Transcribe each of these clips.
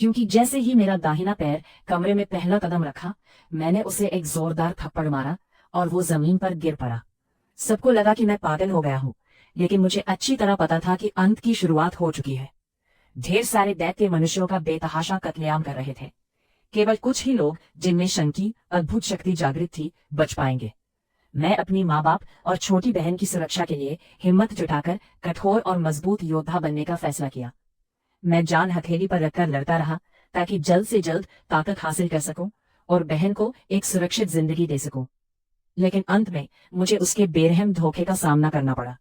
क्योंकि जैसे ही मेरा दाहिना पैर कमरे में पहला कदम रखा, मैंने उसे एक जोरदार थप्पड़ मारा और वो जमीन पर गिर पड़ा। सबको लगा कि मैं पागल हो गया हूँ, लेकिन मुझे अच्छी तरह पता था कि अंत की शुरुआत हो चुकी है। ढेर सारे दैत्य मनुष्यों का बेतहाशा कत्लेआम कर रहे थे। केवल कुछ ही लोग, जिनमें शंकी अद्भुत शक्ति जागृत थी, बच पाएंगे। मैं अपनी माँ बाप और छोटी बहन की सुरक्षा के लिए हिम्मत जुटाकर कठोर और मजबूत योद्धा बनने का फैसला किया। मैं जान हथेली पर रखकर लड़ता रहा ताकि जल्द से जल्द ताकत हासिल कर सकूं और बहन को एक सुरक्षित जिंदगी दे सकूं। लेकिन अंत में मुझे उसके बेरहम धोखे का सामना करना पड़ा।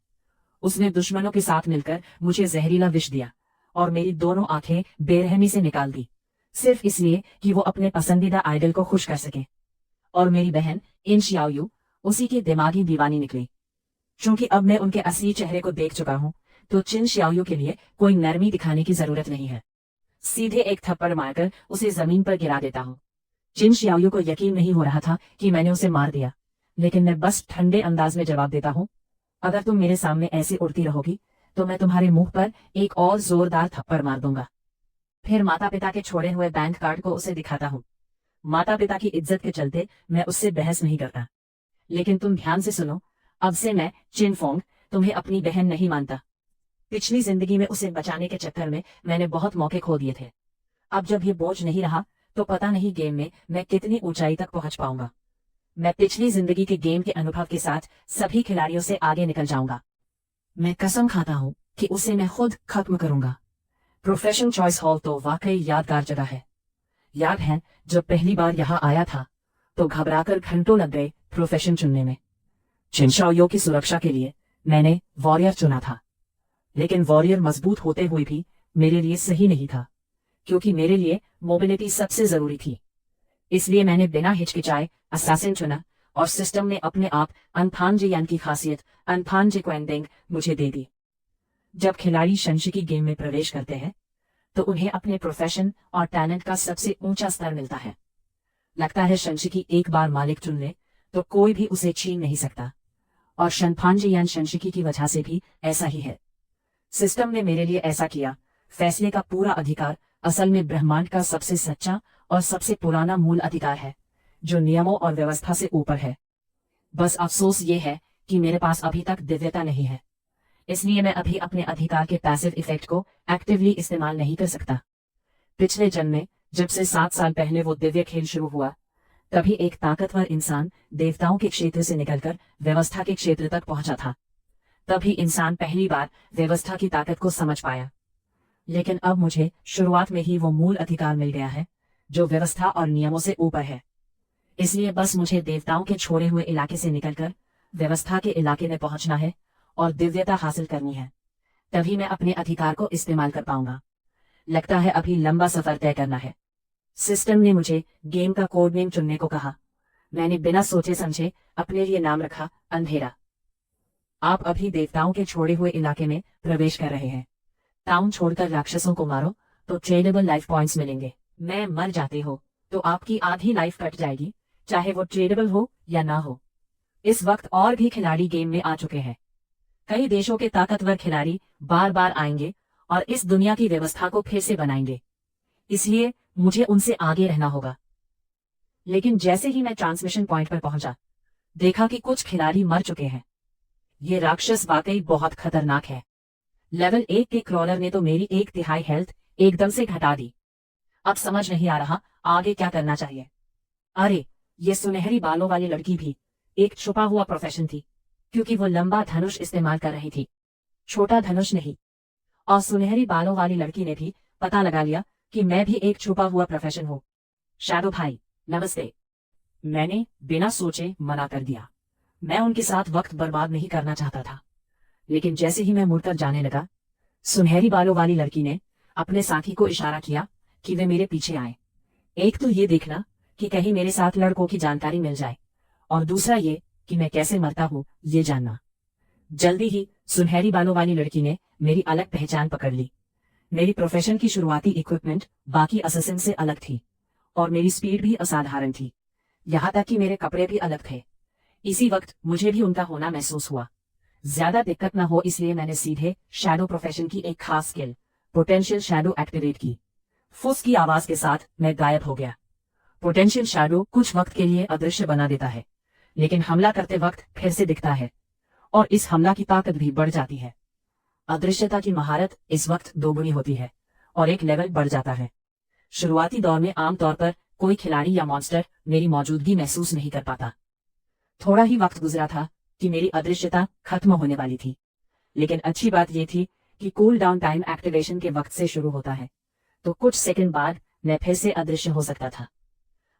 उसने दुश्मनों के साथ मिलकर मुझे जहरीला विष दिया और मेरी दोनों आंखें बेरहमी से निकाल दी, सिर्फ इसलिए कि वो अपने पसंदीदा आइडल को खुश कर सके। और मेरी बहन इन शियाओयू उसी की दिमागी दीवानी निकली। क्योंकि अब मैं उनके असली चेहरे को देख चुका हूं, तो चिन शियाओयू के लिए कोई नरमी दिखाने की जरूरत नहीं है। सीधे एक थप्पड़ मारकर उसे जमीन पर गिरा देता हूं। चिन शियाओयू को यकीन नहीं हो रहा था कि मैंने उसे मार दिया, लेकिन मैं बस ठंडे अंदाज में जवाब देता हूं, अगर तुम मेरे सामने ऐसे उड़ती रहोगी तो मैं तुम्हारे मुंह पर एक और जोरदार थप्पड़ मार दूंगा। फिर माता पिता के छोड़े हुए बैंक कार्ड को उसे दिखाता हूँ। माता पिता की इज्जत के चलते मैं उससे बहस नहीं करता। लेकिन तुम ध्यान से सुनो, अब से मैं चिन फोंग तुम्हें अपनी बहन नहीं मानता। पिछली जिंदगी में उसे बचाने के चक्कर में मैंने बहुत मौके खो दिए थे। अब जब ये बोझ नहीं रहा, तो पता नहीं गेम में मैं कितनी ऊंचाई तक पहुंच पाऊंगा। मैं पिछली जिंदगी के गेम के अनुभव के साथ सभी खिलाड़ियों से आगे निकल जाऊंगा। मैं कसम खाता हूं कि उसे मैं खुद खत्म करूंगा। प्रोफेशन चॉइस हॉल तो वाकई यादगार जगह है। याद है जब पहली बार यहाँ आया था तो घबराकर घंटों लग गए प्रोफेशन चुनने में। चिन शियाओयू की सुरक्षा के लिए मैंने वॉरियर चुना था, लेकिन वॉरियर मजबूत होते हुए भी मेरे लिए सही नहीं था, क्योंकि मेरे लिए मोबिलिटी सबसे जरूरी थी। इसलिए मैंने बिना हिचकिचाए असैसिन चुना और सिस्टम ने अपने आप अनफान यान की खासियत अनफान क्वेंडिंग मुझे दे दी। जब खिलाड़ी शंशिकी गेम में प्रवेश करते हैं तो उन्हें अपने प्रोफेशन और टैलेंट का सबसे ऊंचा स्तर मिलता है। लगता है शंशिकी एक बार मालिक चुन ले तो कोई भी उसे छीन नहीं सकता, और शनफानजियान शंशिकी की वजह से भी ऐसा ही है। सिस्टम ने मेरे लिए ऐसा किया। फैसले का पूरा अधिकार असल में ब्रह्मांड का सबसे सच्चा और सबसे पुराना मूल अधिकार है, जो नियमों और व्यवस्था से ऊपर है। बस अफसोस ये है कि मेरे पास अभी तक दिव्यता नहीं है, इसलिए मैं अभी अपने अधिकार के पैसिव इफेक्ट को एक्टिवली इस्तेमाल नहीं कर सकता। पिछले जन्म में जब से 7 साल पहले वो दिव्य खेल शुरू हुआ, तभी एक ताकतवर इंसान देवताओं के क्षेत्र से निकलकर व्यवस्था के क्षेत्र तक पहुंचा था। तभी इंसान पहली बार व्यवस्था की ताकत को समझ पाया। लेकिन अब मुझे शुरुआत में ही वो मूल अधिकार मिल गया है जो व्यवस्था और नियमों से ऊपर है। इसलिए बस मुझे देवताओं के छोड़े हुए इलाके से निकलकर व्यवस्था के इलाके में पहुंचना है और दिव्यता हासिल करनी है। तभी मैं अपने अधिकार को इस्तेमाल कर पाऊंगा। लगता है अभी लंबा सफर तय करना है। सिस्टम ने मुझे गेम का कोड नेम चुनने को कहा। मैंने बिना सोचे समझे अपने लिए नाम रखा अंधेरा। आप अभी देवताओं के छोड़े हुए इलाके में प्रवेश कर रहे हैं। टाउन छोड़कर राक्षसों को मारो तो ट्रेडेबल लाइफ पॉइंट्स मिलेंगे। मैं मर जाते हो तो आपकी आधी लाइफ कट जाएगी, चाहे वो ट्रेडेबल हो या ना हो। इस वक्त और भी खिलाड़ी गेम में आ चुके हैं। कई देशों के ताकतवर खिलाड़ी बार बार आएंगे और इस दुनिया की व्यवस्था को फिर से बनाएंगे। इसलिए मुझे उनसे आगे रहना होगा। लेकिन जैसे ही मैं ट्रांसमिशन पॉइंट पर पहुंचा, देखा कि कुछ खिलाड़ी मर चुके हैं। ये राक्षस वाकई बहुत खतरनाक है। लेवल 1 के क्रॉलर ने तो मेरी 1/3 हेल्थ एकदम से घटा दी। अब समझ नहीं आ रहा आगे क्या करना चाहिए। अरे, ये सुनहरी बालों वाली लड़की भी एक छुपा हुआ प्रोफेशन थी, क्योंकि वो लंबा धनुष इस्तेमाल कर रही थी, छोटा धनुष नहीं। और सुनहरी बालों वाली लड़की ने भी पता लगा लिया कि मैं भी एक छुपा हुआ प्रोफेशन हूँ। शैडो भाई, नमस्ते। मैंने बिना सोचे मना कर दिया। मैं उनके साथ वक्त बर्बाद नहीं करना चाहता था। लेकिन जैसे ही मैं मुड़कर जाने लगा, सुनहरी बालों वाली लड़की ने अपने साथी को इशारा किया कि वे मेरे पीछे आए। एक तो ये देखना कि कहीं मेरे साथ लड़कों की जानकारी मिल जाए, और दूसरा ये कि मैं कैसे मरता हूँ ये जानना। जल्दी ही सुनहरी बालों वाली लड़की ने मेरी अलग पहचान पकड़ ली। मेरी प्रोफेशन की शुरुआती इक्विपमेंट बाकी असैसिन से अलग थी, और मेरी स्पीड भी असाधारण थी। यहाँ तक कि मेरे कपड़े भी अलग थे। इसी वक्त मुझे भी उनका होना महसूस हुआ। ज्यादा दिक्कत न हो इसलिए मैंने सीधे शैडो प्रोफेशन की एक खास स्किल पोटेंशियल शैडो एक्टिवेट की। फुस की आवाज के साथ मैं गायब हो गया। पोटेंशियल शैडो कुछ वक्त के लिए अदृश्य बना देता है, लेकिन हमला करते वक्त फिर से दिखता है और इस हमला की ताकत भी बढ़ जाती है। अदृश्यता की महारत इस वक्त दोगुनी होती है और एक लेवल बढ़ जाता है। शुरुआती दौर में आमतौर पर कोई खिलाड़ी या मॉन्स्टर मेरी मौजूदगी महसूस नहीं कर पाता। थोड़ा ही वक्त गुजरा था कि मेरी अदृश्यता खत्म होने वाली थी, लेकिन अच्छी बात यह थी कि कूल डाउन टाइम एक्टिवेशन के वक्त से शुरू होता है, तो कुछ सेकंड बाद मैं फिर से अदृश्य हो सकता था।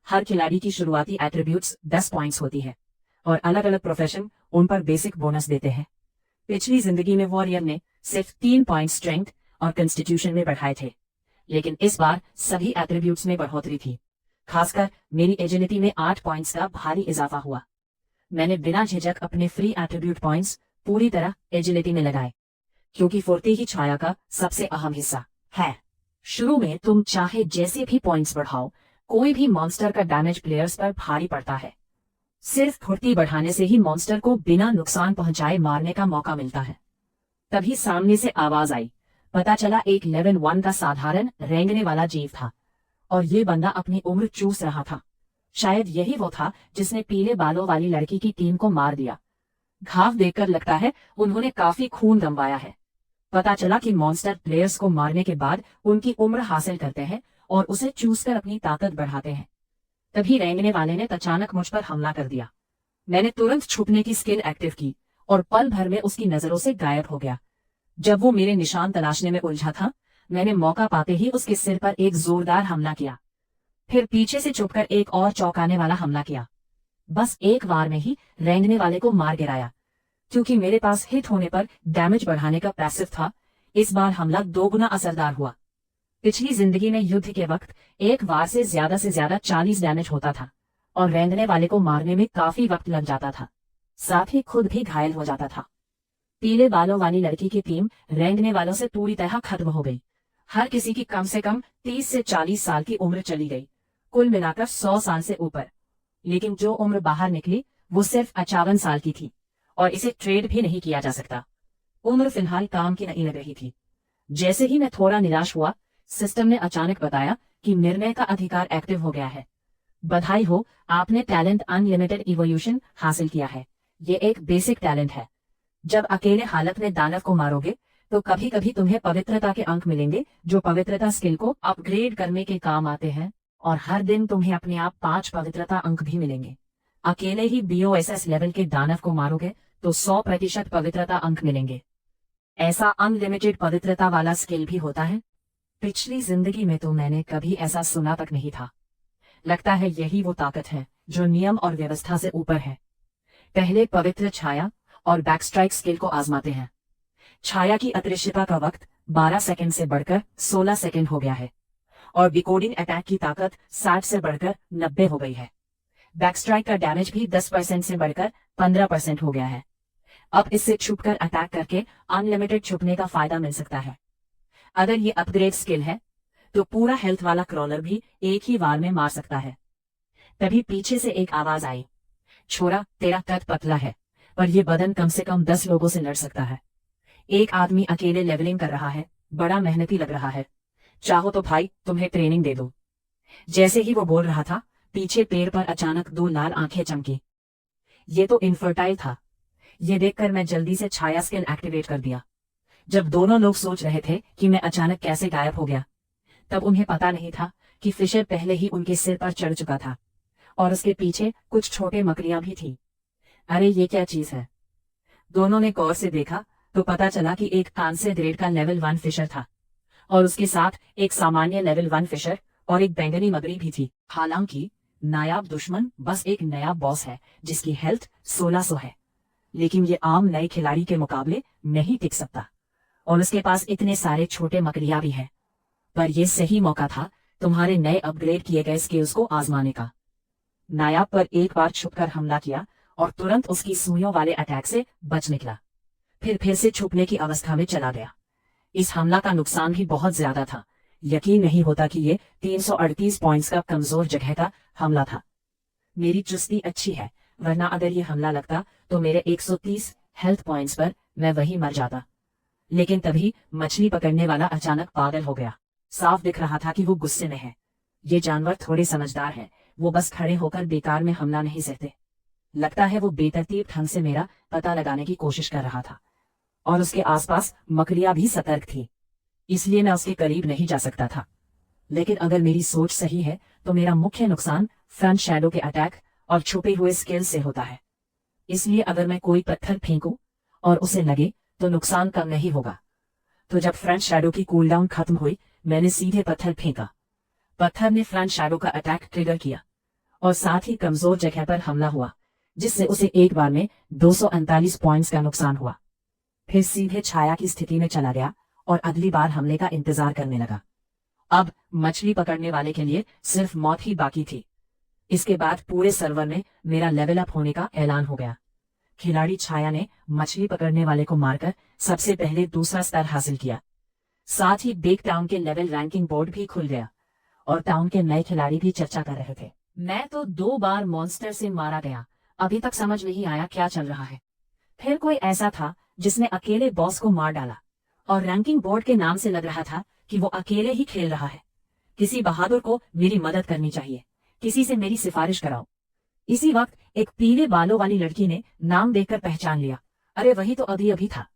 हर खिलाड़ी की शुरुआती एट्रीब्यूट्स 10 पॉइंट्स होती है और अलग अलग प्रोफेशन उन पर बेसिक बोनस देते हैं। पिछली जिंदगी में वॉरियर ने सिर्फ 3 पॉइंट स्ट्रेंथ और कंस्टिट्यूशन में बढ़ाए थे, लेकिन इस बार सभी एट्रीब्यूट्स में बढ़ोतरी थी। खासकर मेरी एजिलिटी में 8 पॉइंट्स का भारी इजाफा हुआ। मैंने बिना झिझक अपने फ्री एट्रीब्यूट पॉइंट्स पूरी तरह एजिलिटी में लगाए, क्योंकि फुर्ती ही छाया का सबसे अहम हिस्सा है। शुरू में तुम चाहे जैसे भी पॉइंट्स बढ़ाओ, कोई भी मॉन्स्टर का डैमेज प्लेयर्स पर भारी पड़ता है। सिर्फ फुर्ती बढ़ाने से ही मॉन्स्टर को बिना नुकसान पहुंचाए मारने का मौका मिलता है। तभी सामने से आवाज आई। पता चला एक लेवल 1 का साधारण रेंगने वाला जीव था और ये बंदा अपनी उम्र चूस रहा था। शायद यही वो था जिसने पीले बालों वाली लड़की की टीम को मार दिया। घाव देखकर लगता है उन्होंने काफी खून गंवाया है। पता चला कि मॉन्स्टर प्लेयर्स को मारने के बाद उनकी उम्र हासिल करते हैं और उसे चूसकर अपनी ताकत बढ़ाते हैं। तभी रेंगने वाले ने अचानक मुझ पर हमला कर दिया। मैंने तुरंत छुपने की स्किल एक्टिव की और पल भर में उसकी नजरों से गायब हो गया। जब वो मेरे निशान तलाशने में उलझा था, मैंने मौका पाते ही उसके सिर पर एक जोरदार हमला किया। फिर पीछे से छुपकर एक और चौंकाने वाला हमला किया। बस एक बार में ही रेंगने वाले को मार गिराया। क्योंकि मेरे पास हिट होने पर डैमेज बढ़ाने का पैसिव था, इस बार हमला 2 गुना असरदार हुआ। पिछली जिंदगी में युद्ध के वक्त एक बार से ज्यादा 40 डैमेज होता था और रेंगने वाले को मारने में काफी वक्त लग जाता था, साथ ही खुद भी घायल हो जाता था। पीले बालों वाली लड़की की टीम रेंगने वालों से पूरी तरह खत्म हो गई। हर किसी की कम से कम 30 से 40 साल की उम्र चली गई, कुल मिलाकर 100 साल से ऊपर। लेकिन जो उम्र बाहर निकली वो सिर्फ 55 साल की थी और इसे ट्रेड भी नहीं किया जा सकता। उम्र फिलहाल काम की नहीं लग रही थी। जैसे ही मैं थोड़ा निराश हुआ, सिस्टम ने अचानक बताया कि निर्णय का अधिकार एक्टिव हो गया है। बधाई हो, आपने टैलेंट अनलिमिटेड इवोल्यूशन हासिल किया है। ये एक बेसिक टैलेंट है। जब अकेले हालत में दानव को मारोगे तो कभी कभी तुम्हें पवित्रता के अंक मिलेंगे, जो पवित्रता स्किल को अपग्रेड करने के काम आते हैं, और हर दिन तुम्हें अपने आप 5 पवित्रता अंक भी मिलेंगे। अकेले ही BOSS लेवल के दानव को मारोगे तो 100% पवित्रता अंक मिलेंगे। ऐसा अनलिमिटेड पवित्रता वाला स्किल भी होता है। पिछली जिंदगी में तो मैंने कभी ऐसा सुना तक नहीं था। लगता है यही वो ताकत है जो नियम और व्यवस्था से ऊपर है। पहले पवित्र छाया और बैकस्ट्राइक स्किल को आजमाते हैं। छाया की अदृश्यता का वक्त 12 सेकंड से बढ़कर 16 सेकंड हो गया है और डिकोडिंग अटैक की ताकत 60 से बढ़कर 90 हो गई है। बैकस्ट्राइक का डैमेज भी 10% से बढ़कर 15% हो गया है। अब इससे छुपकर अटैक करके अनलिमिटेड छुपने का फायदा मिल सकता है। अगर ये अपग्रेड स्किल है तो पूरा हेल्थ वाला क्रॉलर भी एक ही बार में मार सकता है। तभी पीछे से एक आवाज आई, छोरा तेरा कद पतला है पर ये बदन कम से कम 10 लोगों से लड़ सकता है। एक आदमी अकेले लेवलिंग कर रहा है, बड़ा मेहनती लग रहा है। चाहो तो भाई तुम्हें ट्रेनिंग दे दो। जैसे ही वो बोल रहा था, पीछे पेड़ पर अचानक 2 लाल आंखें चमकी। ये तो इनफर्टाइल था। ये देखकर मैं जल्दी से छाया स्किल एक्टिवेट कर दिया। जब दोनों लोग सोच रहे थे कि मैं अचानक कैसे गायब हो गया, तब उन्हें पता नहीं था कि फिशर पहले ही उनके सिर पर चढ़ चुका था और उसके पीछे कुछ छोटे मकड़ियां भी थी। अरे ये क्या चीज है? दोनों ने गौर से देखा तो पता चला कि एक कांस्य ग्रेड का लेवल 1 फिशर था और उसके साथ एक सामान्य लेवल 1 फिशर और एक बैंगनी मगरी भी थी। हालांकि नायाब दुश्मन बस एक नया बॉस है जिसकी हेल्थ 1600 है, लेकिन ये आम नए खिलाड़ी के मुकाबले नहीं टिक सकता और उसके पास इतने सारे छोटे मकड़ियां भी हैं। पर यह सही मौका था तुम्हारे नए अपग्रेड किए गए स्किल्स को आजमाने का। नायाब पर एक बार छुपकर हमला किया और तुरंत उसकी सुइयों वाले अटैक से बच निकला। फिर से छुपने की अवस्था में चला गया। इस हमला का नुकसान भी बहुत ज्यादा था। यकीन नहीं होता कि ये 338 पॉइंट्स का कमजोर जगह का हमला था। मेरी चुस्ती अच्छी है, वरना अगर ये हमला लगता तो मेरे 130 हेल्थ पॉइंट्स पर मैं वही मर जाता। लेकिन तभी मछली पकड़ने वाला अचानक पागल हो गया। साफ दिख रहा था कि वो गुस्से में है। ये जानवर थोड़े समझदार हैं, वो बस खड़े होकर बेकार में हमला नहीं सहते। लगता है वो बेतरतीब ढंग से मेरा पता लगाने की कोशिश कर रहा था, और उसके आसपास मकड़ियां भी सतर्क थी, इसलिए मैं उसके करीब नहीं जा सकता था। लेकिन अगर मेरी सोच सही है तो मेरा मुख्य नुकसान फ्रंट शैडो के अटैक और छुपे हुए स्किल से होता है। इसलिए अगर मैं कोई पत्थर फेंकूं और उसे लगे तो नुकसान कम नहीं होगा। तो जब फ्रंट शैडो की कूलडाउन खत्म हुई, मैंने सीधे पत्थर फेंका। पत्थर ने फ्रंट शैडो का अटैक ट्रिगर किया और साथ ही कमजोर जगह पर हमला हुआ, जिससे उसे एक बार में 239 पॉइंट्स का नुकसान हुआ। फिर सीधे छाया की स्थिति में चला गया और अगली बार हमले का इंतजार करने लगा। अब मछली पकड़ने वाले के लिए सिर्फ मौत ही बाकी थी। इसके बाद पूरे सर्वर में मेरा लेवल अप होने का ऐलान हो गया। खिलाड़ी छाया ने मछली पकड़ने वाले को मारकर सबसे पहले दूसरा स्तर हासिल किया। साथ ही बेक टाउन के लेवल रैंकिंग बोर्ड भी खुल गया और टाउन के नए खिलाड़ी भी चर्चा कर रहे थे। मैं तो 2 बार मॉन्स्टर से मारा गया। अभी तक समझ नहीं आया क्या चल रहा है। फिर कोई ऐसा था जिसने अकेले बॉस को मार डाला और रैंकिंग बोर्ड के नाम से लग रहा था कि वो अकेले ही खेल रहा है। किसी बहादुर को मेरी मदद करनी चाहिए, किसी से मेरी सिफारिश कराओ। इसी वक्त एक पीले बालों वाली लड़की ने नाम देखकर पहचान लिया। अरे वही तो अभी अभी था।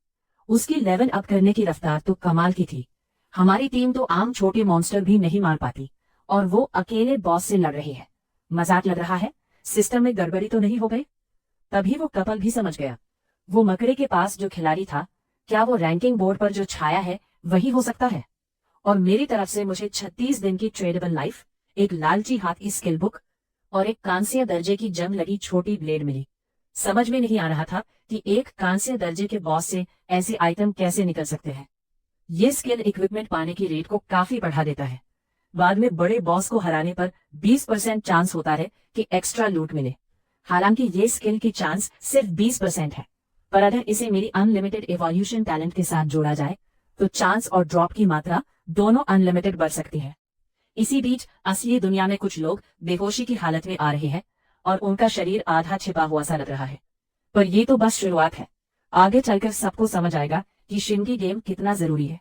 उसकी लेवल अप करने की रफ्तार तो कमाल की थी। हमारी टीम तो आम छोटे मॉन्स्टर भी नहीं मार पाती और वो अकेले बॉस से लड़ रही है। मजाक लग रहा है? सिस्टम में गड़बड़ी तो नहीं हो गई? तभी वो कपल भी समझ गया। वो मकड़े के पास जो खिलाड़ी था, क्या वो रैंकिंग बोर्ड पर जो छाया है वही हो सकता है? और मेरी तरफ से मुझे 36 दिन की ट्रेडेबल लाइफ, एक लालची हाथ की स्किल बुक और एक कांस्य दर्जे की जंग लगी छोटी ब्लेड मिली। समझ में नहीं आ रहा था कि एक कांस्य दर्जे के बॉस से ऐसे आइटम कैसे निकल सकते हैं। ये स्किल इक्विपमेंट पाने की रेट को काफी बढ़ा देता है। बाद में बड़े बॉस को हराने पर 20% चांस होता है कि एक्स्ट्रा लूट मिले। हालांकि ये स्किल की चांस सिर्फ 20% है, पर अगर इसे मेरी अनलिमिटेड इवोल्यूशन टैलेंट के साथ जोड़ा जाए तो चांस और ड्रॉप की मात्रा दोनों अनलिमिटेड बढ़ सकती है। इसी बीच असली दुनिया में कुछ लोग बेहोशी की हालत में आ रहे हैं और उनका शरीर आधा छिपा हुआ सा लग रहा है। पर ये तो बस शुरुआत है। आगे चलकर सबको समझ आएगा कि शिनकी गेम कितना जरूरी है।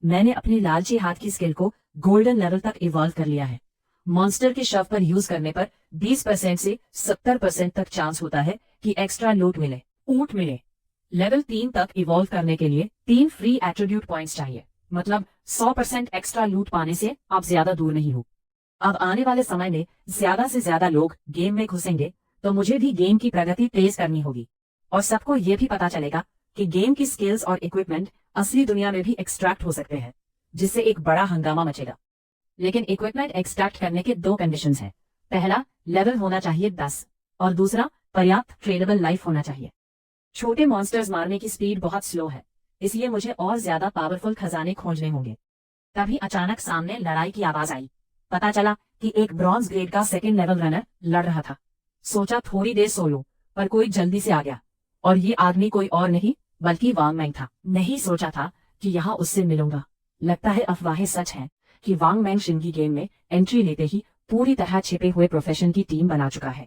मैंने अपनी लालची हाथ की स्किल को गोल्डन लेवल तक इवॉल्व कर लिया है। मॉन्स्टर के शव पर यूज करने पर 20% से 70% तक चांस होता है कि एक्स्ट्रा लूट मिले, ऊंट मिले। लेवल 3 तक इवॉल्व करने के लिए 3 फ्री एट्रीब्यूट पॉइंट्स चाहिए। मतलब 100% एक्स्ट्रा लूट पाने से आप ज्यादा दूर नहीं हो। अब आने वाले समय में ज्यादा से ज्यादा लोग गेम में घुसेंगे तो मुझे भी गेम की प्रगति तेज करनी होगी और सबको ये भी पता चलेगा कि गेम की स्किल्स और इक्विपमेंट असली दुनिया में भी एक्सट्रैक्ट हो सकते हैं, जिससे एक बड़ा हंगामा मचेगा। लेकिन इक्विपमेंट एक्सट्रैक्ट करने के 2 कंडीशंस हैं। पहला, लेवल होना चाहिए 10 और दूसरा, पर्याप्त ट्रेडेबल लाइफ होना चाहिए। छोटे मॉन्स्टर्स मारने की स्पीड बहुत स्लो है, इसलिए मुझे और ज्यादा पावरफुल खजाने खोजने होंगे। तभी अचानक सामने लड़ाई की आवाज आई। पता चला कि एक ब्रॉन्ज ग्रेड का 2nd लेवल रनर लड़ रहा था। सोचा थोड़ी देर सो लूं, पर कोई जल्दी से आ गया और ये आदमी कोई और नहीं बल्कि वांग मैंग था। नहीं सोचा था कि यहाँ उससे मिलूंगा। लगता है अफवाहें सच हैं कि वांग मैंग शिनकी गेम में एंट्री लेते ही पूरी तरह छिपे हुए प्रोफेशन की टीम बना चुका है।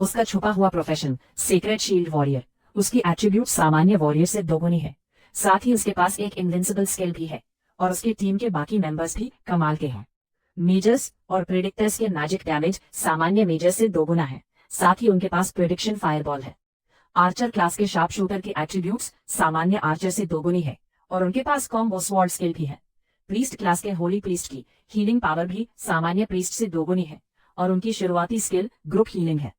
उसका छुपा हुआ प्रोफेशन सीक्रेट शील्ड वॉरियर, उसकी एट्रीब्यूट सामान्य वॉरियर से दोगुनी है। साथ ही उसके पास एक इनविंसिबल स्किल भी है और उसकी टीम के बाकी मेंबर्स भी कमाल के हैं। मेजर्स और प्रेडिक्टर्स के मैजिक डैमेज सामान्य मेजर से दोगुना है। साथ ही उनके पास प्रेडिक्शन फायरबॉल है। आर्चर क्लास के शार्प शूटर के एट्रीब्यूट्स सामान्य आर्चर से दोगुनी है और उनके पास कॉम्बो स्वॉर्ड स्किल भी है। प्रीस्ट क्लास के होली प्रीस्ट की हीलिंग पावर भी सामान्य प्रीस्ट से दोगुनी है और उनकी शुरुआती स्किल ग्रुप हीलिंग है।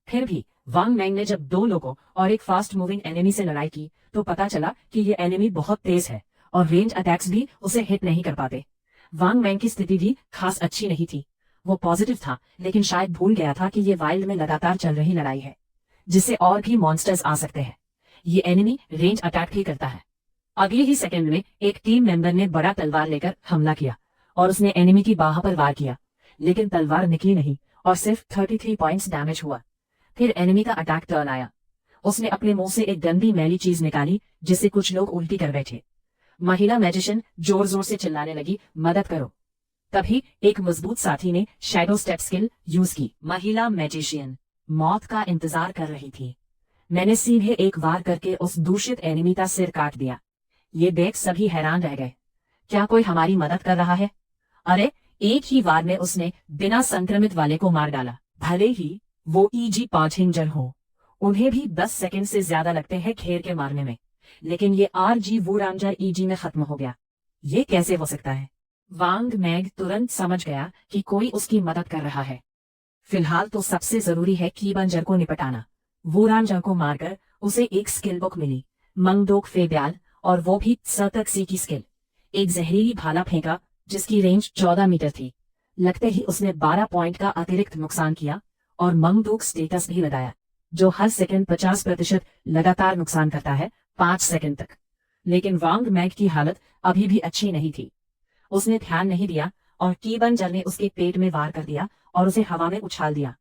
फिर भी वांग मैंग ने जब 2 लोगों और एक फास्ट मूविंग एनिमी से लड़ाई की तो पता चला कि ये एनिमी बहुत तेज है और रेंज अटैक्स भी उसे हिट नहीं कर पाते। वांग मैंग की स्थिति भी खास अच्छी नहीं थी। वो पॉजिटिव था, लेकिन शायद भूल गया था कि ये वाइल्ड में लगातार चल रही लड़ाई है, जिससे और भी मॉन्स्टर्स आ सकते हैं। ये एनिमी रेंज अटैक भी करता है। अगले ही सेकंड में एक टीम मेंबर ने बड़ा तलवार लेकर हमला किया और उसने एनिमी की बाह पर वार किया, लेकिन तलवार निकली नहीं और सिर्फ 33 पॉइंट्स डैमेज हुआ। फिर एनिमी का अटैक टर्न आया। उसने अपने मुंह से एक गंदी मैली चीज निकाली जिससे कुछ लोग उल्टी कर बैठे। महिला मैजिशियन जोर जोर से चिल्लाने लगी, मदद करो। तभी एक मजबूत साथी ने शैडो स्टेप स्किल यूज की। महिला मैजिशियन मौत का इंतजार कर रही थी। मैंने सीधे एक वार करके उस दूषित एनिमी का सिर काट दिया। ये देख सभी हैरान रह गए। क्या कोई हमारी मदद कर रहा है? अरे एक ही वार में उसने बिना संक्रमित वाले को मार डाला। भले ही वो ईजी पाचिंजर हो, उन्हें भी 10 सेकंड से ज्यादा लगते हैं घेर के मारने में, लेकिन ये आरजी वूरांजर ईजी में खत्म हो गया। ये कैसे हो सकता है? वांग मैग तुरंत समझ गया कि कोई उसकी मदद कर रहा है। फिलहाल तो सबसे जरूरी है कीबंजर को निपटाना। वूरांजर को मारकर उसे एक स्किल बुक मिली, मंगडोक फेब्याल, और वो भी सतक सी की स्किल। एक जहरीली भाला फेंका जिसकी रेंज 14 मीटर थी। लगते ही उसने 12 पॉइंट का अतिरिक्त नुकसान किया और मंगडोक स्टेटस भी लगाया, जो हर सेकंड 50% लगातार नुकसान करता है 5 सेकंड तक। लेकिन वांग मैग की हालत अभी भी अच्छी नहीं थी। उसने ध्यान नहीं दिया और कीबंजर ने उसके पेट में वार कर दिया और उसे हवा में उछाल दिया।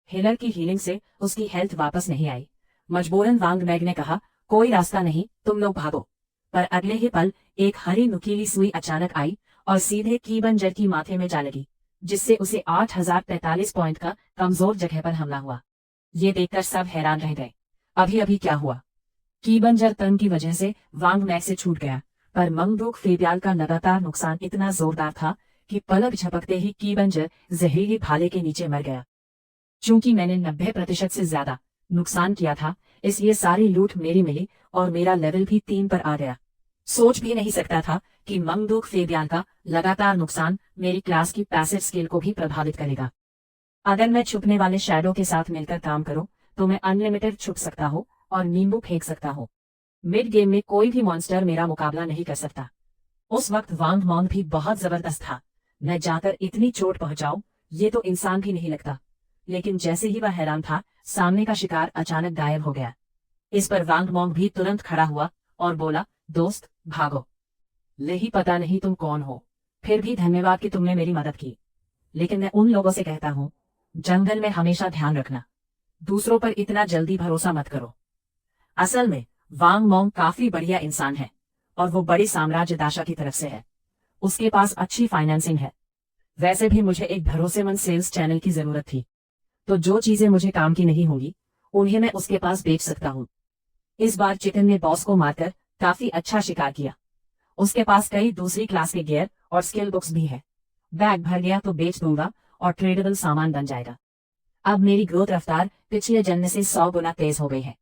हिलर की हीलिंग से उसकी हेल्थ वापस नहीं आई। मजबूरन वांग मैग ने कहा, कोई रास्ता नहीं, तुम लोग भागो। पर अगले ही पल एक हरी नुकीली सुई अचानक आई और सीधे कीबंजर की माथे में जा लगी, जिससे उसे 8045 पॉइंट का कमजोर जगह पर हमला हुआ। ये देखकर सब हैरान रह गए। अभी अभी क्या हुआ? कीबंजर तन की वजह से वांग मैग से छूट गया, पर मंगडोक फेब्याल का लगातार नुकसान इतना जोरदार था कि पलक झपकते ही कीबंजर जहरीली भाले के नीचे मर गया। चूंकि मैंने 90% से ज्यादा नुकसान किया था, इसलिए सारी लूट मेरी मिली और मेरा लेवल भी 3 पर आ गया। सोच भी नहीं सकता था कि मंगडोक फेब्याल का लगातार नुकसान मेरी क्लास की पैसिव स्किल को भी प्रभावित करेगा। अगर मैं छुपने वाले शैडो के साथ मिलकर काम करूं, तो मैं अनलिमिटेड छुप सकता हूं और नींबू फेंक सकता हूं। मिड गेम में कोई भी मॉन्स्टर मेरा मुकाबला नहीं कर सकता। उस वक्त वांग मॉन्ग भी बहुत जबरदस्त था। मैं जाकर इतनी चोट पहुंचाऊं, ये तो इंसान भी नहीं लगता। लेकिन जैसे ही वह हैरान था, सामने का शिकार अचानक गायब हो गया। इस पर वांग मॉन्ग भी तुरंत खड़ा हुआ और बोला, दोस्त भागो। ले ही पता नहीं तुम कौन हो, फिर भी धन्यवाद कि तुमने मेरी मदद की। लेकिन मैं उन लोगों से कहता हूँ, जंगल में हमेशा ध्यान रखना, दूसरों पर इतना जल्दी भरोसा मत करो। असल में वांग मॉन्ग काफी बढ़िया इंसान है और वो बड़ी साम्राज्य दाशा की तरफ से है। उसके पास अच्छी फाइनेंसिंग है। वैसे भी मुझे एक भरोसेमंद सेल्स चैनल की जरूरत थी, तो जो चीजें मुझे काम की नहीं होंगी उन्हें मैं उसके पास बेच सकता हूँ। इस बार चिकन ने बॉस को मारकर काफी अच्छा शिकार किया। उसके पास कई दूसरी क्लास के गियर और स्किल बुक्स भी है। बैग भर गया तो बेच दूंगा और ट्रेडेबल सामान बन जाएगा। अब मेरी ग्रोथ रफ्तार पिछले जन्म से 100 गुना तेज हो गई है।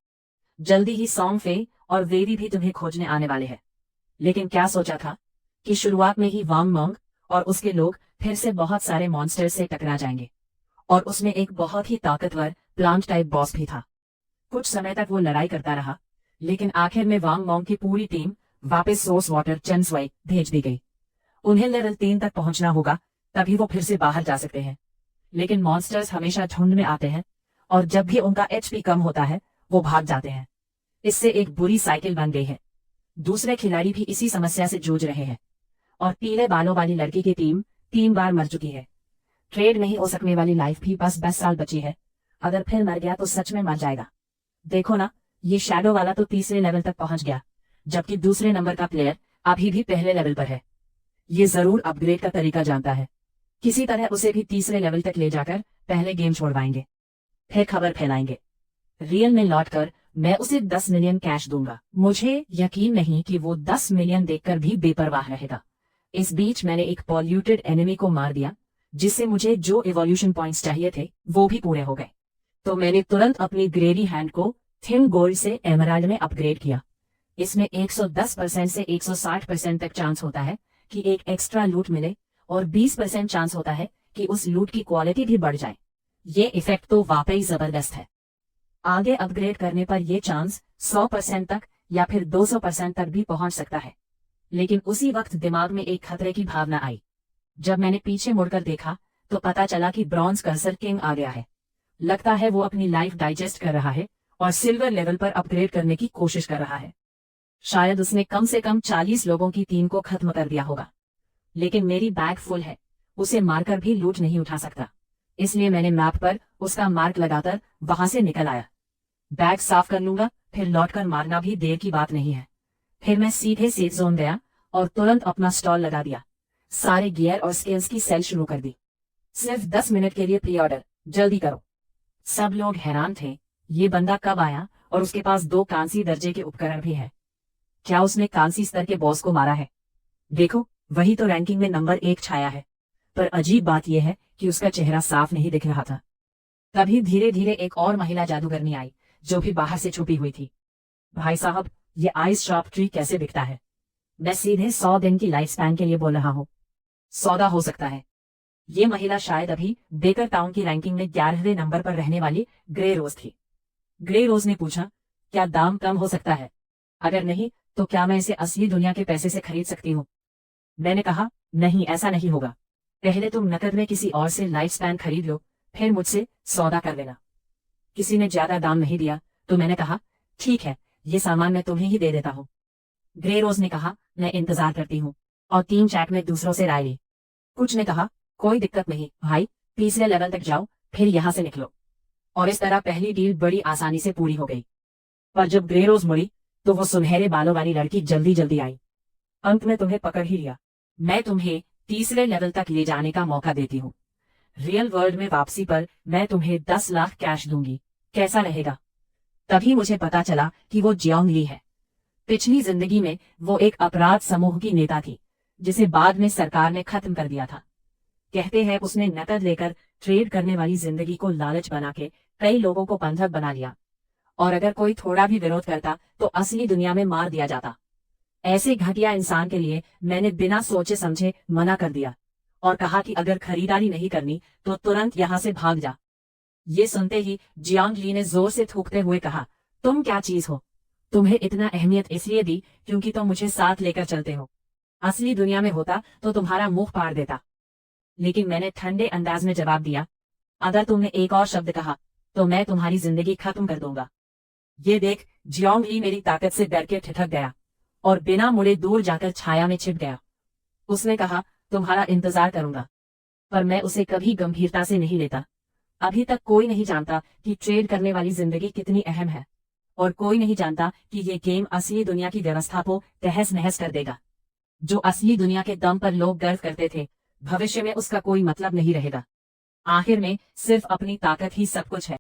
जल्दी ही सॉन्ग फे और वेदी भी तुम्हें खोजने आने वाले हैं। लेकिन क्या सोचा था कि शुरुआत में ही वांग मॉन्ग और उसके लोग फिर से बहुत सारे मॉन्स्टर से टकरा जाएंगे, और उसमें एक बहुत ही ताकतवर प्लांट टाइप बॉस भी था। कुछ समय तक वो लड़ाई करता रहा, लेकिन आखिर में वांग मॉन्ग की पूरी टीम वापस सोर्स वाटर चेंसवाई भेज दी गई। उन्हें लेवल 3 तक पहुंचना होगा, तभी वो फिर से बाहर जा सकते हैं। लेकिन मॉन्स्टर्स हमेशा झुंड में आते हैं और जब भी उनका एचपी कम होता है वो भाग जाते हैं। इससे एक बुरी साइकिल बन गई है। दूसरे खिलाड़ी भी इसी समस्या से जूझ रहे हैं और पीले बालों वाली लड़की की टीम 3 बार मर चुकी है। ट्रेड नहीं हो सकने वाली लाइफ भी बस 10 साल बची है। अगर फिर मर गया तो सच में मर जाएगा। देखो ना, ये शैडो वाला तो तीसरे लेवल तक पहुंच गया, जबकि दूसरे नंबर का प्लेयर अभी भी पहले लेवल पर है। ये जरूर अपग्रेड का तरीका जानता है। किसी तरह उसे भी तीसरे लेवल तक ले जाकर पहले गेम छोड़वाएंगे, फिर खबर फैलाएंगे। रियल में लौटकर मैं उसे 10 मिलियन कैश दूंगा। मुझे यकीन नहीं कि वो 10 मिलियन देखकर भी बेपरवाह रहेगा। इस बीच मैंने एक पॉल्यूटेड एनिमी को मार दिया, जिससे मुझे जो इवोल्यूशन पॉइंट्स चाहिए थे वो भी पूरे हो गए। तो मैंने तुरंत अपनी ग्रेडी हैंड को थिन गोल्ड से एमराल्ड में अपग्रेड किया। इसमें 110% से 160% तक चांस होता है कि एक एक्स्ट्रा लूट मिले और 20% चांस होता है कि उस लूट की क्वालिटी भी बढ़ जाए। ये इफेक्ट तो वाकई जबरदस्त है। आगे अपग्रेड करने पर यह चांस 100% तक या फिर 200% तक भी पहुंच सकता है। लेकिन उसी वक्त दिमाग में एक खतरे की भावना आई। जब मैंने पीछे मुड़कर देखा तो पता चला कि ब्रॉन्ज कर्सर किंग आ गया है। लगता है वो अपनी लाइफ डाइजेस्ट कर रहा है और सिल्वर लेवल पर अपग्रेड करने की कोशिश कर रहा है। शायद उसने कम से कम 40 लोगों की टीम को खत्म कर दिया होगा। लेकिन मेरी बैग फुल है, उसे मारकर भी लूट नहीं उठा सकता। इसलिए मैंने मैप पर उसका मार्क लगाकर वहां से निकल आया। बैग साफ कर लूंगा, फिर लौटकर मारना भी देर की बात नहीं है। फिर मैं सीधे सेफ जोन गया और तुरंत अपना स्टॉल लगा दिया। सारे गियर और स्किल्स की सेल शुरू कर दी। सिर्फ 10 मिनट के लिए प्री ऑर्डर, जल्दी करो। सब लोग हैरान थे, ये बंदा कब आया और उसके पास 2 कांसी दर्जे के उपकरण भी है। क्या उसने कांसी स्तर के बॉस को मारा है? देखो, वही तो रैंकिंग में नंबर 1 छाया है। पर अजीब बात यह है कि उसका चेहरा साफ नहीं दिख रहा था। तभी धीरे धीरे एक और महिला जादूगरनी आई, जो भी बाहर से छुपी हुई थी। भाई साहब, ये आइस शॉप ट्री कैसे बिकता है? मैं सीधे 100 दिन की लाइफ स्पैन के लिए बोल रहा हूँ। सौदा हो सकता है। ये महिला शायद अभी बेकर टाउन की रैंकिंग में 11वें नंबर पर रहने वाली ग्रे रोज थी। ग्रे रोज ने पूछा, क्या दाम कम हो सकता है? अगर नहीं तो क्या मैं इसे असली दुनिया के पैसे से खरीद सकती हूँ? मैंने कहा, नहीं, ऐसा नहीं होगा। पहले तुम नकद में किसी और से लाइफ स्पैन खरीद लो, फिर मुझसे सौदा कर लेना। किसी ने ज्यादा दाम नहीं दिया तो मैंने कहा, ठीक है, ये सामान मैं तुम्हें ही दे देता हूँ। ग्रे रोज ने कहा, मैं इंतजार करती हूँ, और 3 चैट में दूसरों से राय ली। कुछ ने कहा, कोई दिक्कत नहीं भाई, तीसरे लेवल तक जाओ, फिर यहाँ से निकलो। और इस तरह पहली डील बड़ी आसानी से पूरी हो गई। पर जब ग्रे रोज मुड़ी तो वो सुनहरे बालों वाली लड़की जल्दी जल्दी आई। अंत में तुम्हें पकड़ ही लिया। मैं तुम्हें तीसरे लेवल तक ले जाने का मौका देती हूँ। रियल वर्ल्ड में वापसी पर मैं तुम्हें 10 लाख कैश दूंगी, कैसा रहेगा? तभी मुझे पता चला कि वो जियोंग ली है। पिछली जिंदगी में वो एक अपराध समूह की नेता थी, जिसे बाद में सरकार ने खत्म कर दिया था। कहते हैं उसने नकद लेकर ट्रेड करने वाली जिंदगी को लालच बना के कई लोगों को बंधक बना लिया, और अगर कोई थोड़ा भी विरोध करता तो असली दुनिया में मार दिया जाता। ऐसे घटिया इंसान के लिए मैंने बिना सोचे समझे मना कर दिया और कहा कि अगर खरीदारी नहीं करनी तो तुरंत यहाँ से भाग जा। ये सुनते ही जियांग ली ने जोर से थूकते हुए कहा, तुम क्या चीज हो? तुम्हें इतना अहमियत इसलिए दी क्योंकि तुम मुझे साथ लेकर चलते हो। असली दुनिया में होता तो तुम्हारा मुंह फाड़ देता। लेकिन मैंने ठंडे अंदाज में जवाब दिया, अगर तुमने एक और शब्द कहा तो मैं तुम्हारी जिंदगी खत्म कर दूंगा। ये देख जियांग ली मेरी ताकत से डर के ठिठक गया और बिना मुड़े दूर जाकर छाया में छिप गया। उसने कहा, तुम्हारा इंतजार करूंगा। पर मैं उसे कभी गंभीरता से नहीं लेता। अभी तक कोई नहीं जानता कि ट्रेड करने वाली जिंदगी कितनी अहम है, और कोई नहीं जानता कि ये गेम असली दुनिया की व्यवस्था को तहस नहस कर देगा। जो असली दुनिया के दम पर लोग गर्व करते थे, भविष्य में उसका कोई मतलब नहीं रहेगा। आखिर में सिर्फ अपनी ताकत ही सब कुछ है।